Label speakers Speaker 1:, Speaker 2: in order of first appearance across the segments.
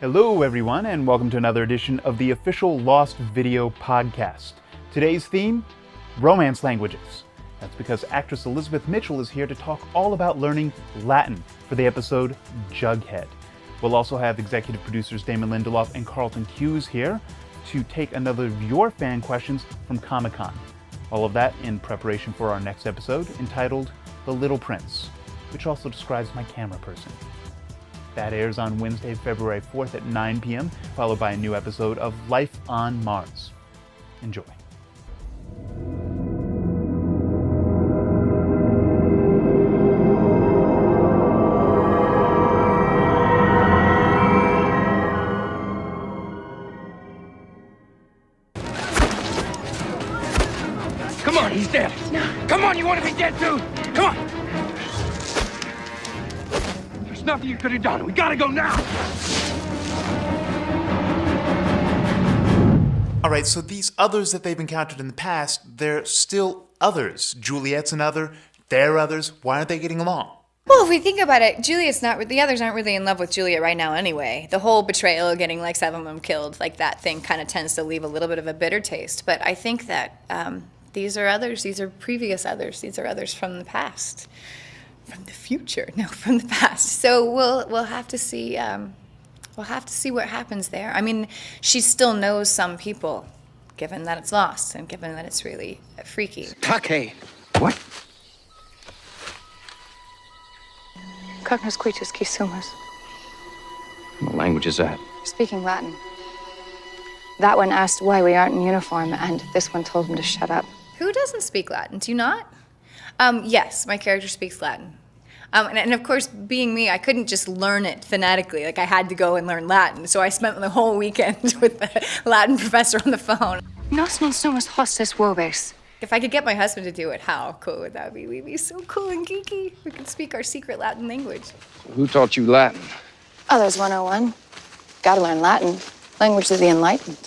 Speaker 1: Hello everyone, and welcome to another edition of the official Lost Video podcast. Today's theme, romance languages. That's because actress Elizabeth Mitchell is here to talk all about learning Latin for the episode Jughead. We'll also have executive producers Damon Lindelof and Carlton Hughes here to take another of your fan questions from Comic-Con. All of that in preparation for our next episode entitled The Little Prince, which also describes my camera person. That airs on Wednesday, February 4th at 9 p.m., followed by a new episode of Life on Mars. Enjoy.
Speaker 2: Come on, he's dead. No. Come on, you want to be dead too? Come on. There's nothing you could have done. We gotta go now.
Speaker 3: All right, so these others that they've encountered in the past, they're still others. Juliet's another, they're others. Why aren't they getting along?
Speaker 4: Well, if we think about it, the others aren't really in love with Juliet right now anyway. The whole betrayal, getting like 7 of them killed, like that thing kind of tends to leave a little bit of a bitter taste. But I think that these are others. These are previous others. These are others from the past, from the future. No, from the past. So we'll have to see. We'll have to see what happens there. I mean, she still knows some people, given that it's lost and given that it's really freaky.
Speaker 2: Take. What?
Speaker 5: Cognos quitus qui sumus.
Speaker 2: What language is that?
Speaker 5: Speaking Latin. That one asked why we aren't in uniform, and this one told him to shut up.
Speaker 4: Who doesn't speak Latin? Do you not? Yes, my character speaks Latin. And of course, being me, I couldn't just learn it phonetically. Like, I had to go and learn Latin. So I spent the whole weekend with the Latin professor on the phone.
Speaker 5: Nos non sumus hostes vobis.
Speaker 4: If I could get my husband to do it, how cool would that be? We'd be so cool and geeky. We could speak our secret Latin language.
Speaker 2: Who taught you Latin?
Speaker 5: Others 101. Gotta learn Latin. Language of the enlightened.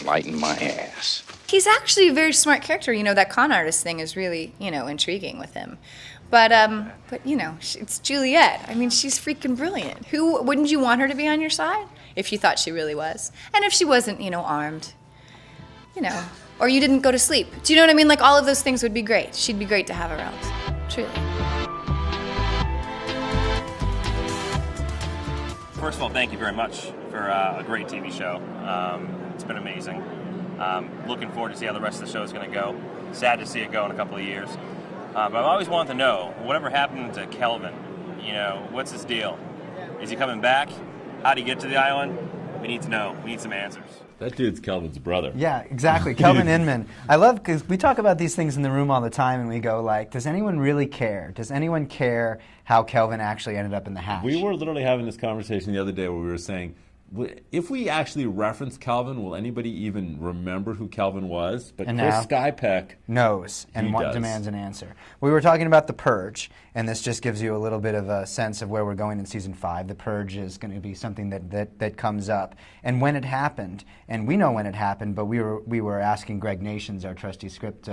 Speaker 2: Lighten my ass.
Speaker 4: He's actually a very smart character. You know, that con artist thing is really, intriguing with him. But it's Juliet. I mean, she's freaking brilliant. Who wouldn't you want her to be on your side if you thought she really was? And if she wasn't, armed, or you didn't go to sleep. Do you know what I mean? Like, all of those things would be great. She'd be great to have around, truly.
Speaker 6: First of all, thank you very much for a great TV show. It's been amazing. Looking forward to see how the rest of the show is going to go. Sad to see it go in a couple of years. But I've always wanted to know, whatever happened to Kelvin? What's his deal? Is he coming back? How did he get to the island? We need to know. We need some answers.
Speaker 7: That dude's Kelvin's brother.
Speaker 8: Yeah, exactly. Kelvin Inman. I love, because we talk about these things in the room all the time, and we go like, does anyone really care? Does anyone care how Kelvin actually ended up in the hatch?
Speaker 7: We were literally having this conversation the other day where we were saying, if we actually reference Kelvin, will anybody even remember who Kelvin was? But
Speaker 8: and
Speaker 7: Chris
Speaker 8: now
Speaker 7: Skypeck
Speaker 8: knows and demands an answer. We were talking about The Purge, and this just gives you a little bit of a sense of where we're going in Season 5. The Purge is going to be something that comes up. And when it happened, and we know when it happened, but we were asking Greg Nations, our trusty script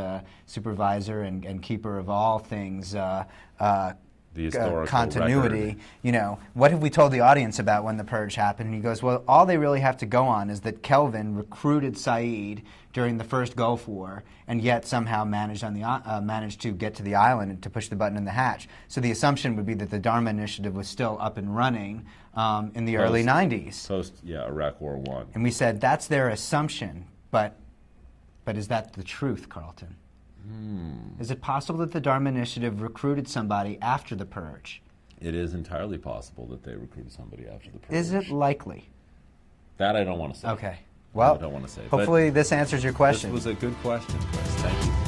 Speaker 8: supervisor and keeper of all things,
Speaker 7: the historical
Speaker 8: continuity,
Speaker 7: record.
Speaker 8: What have we told the audience about when the Purge happened? And he goes, well, all they really have to go on is that Kelvin recruited Saeed during the first Gulf War, and yet somehow managed to get to the island and to push the button in the hatch. So the assumption would be that the Dharma Initiative was still up and running in the early 90s.
Speaker 7: Iraq War I.
Speaker 8: And we said, that's their assumption, but is that the truth, Carlton? Is it possible that the Dharma Initiative recruited somebody after the Purge?
Speaker 7: It is entirely possible that they recruited somebody after the Purge.
Speaker 8: Is it likely?
Speaker 7: That I don't want to say.
Speaker 8: Okay. Well,
Speaker 7: I don't want to say.
Speaker 8: Hopefully this answers your question.
Speaker 7: This was a good question, Chris. Thank you.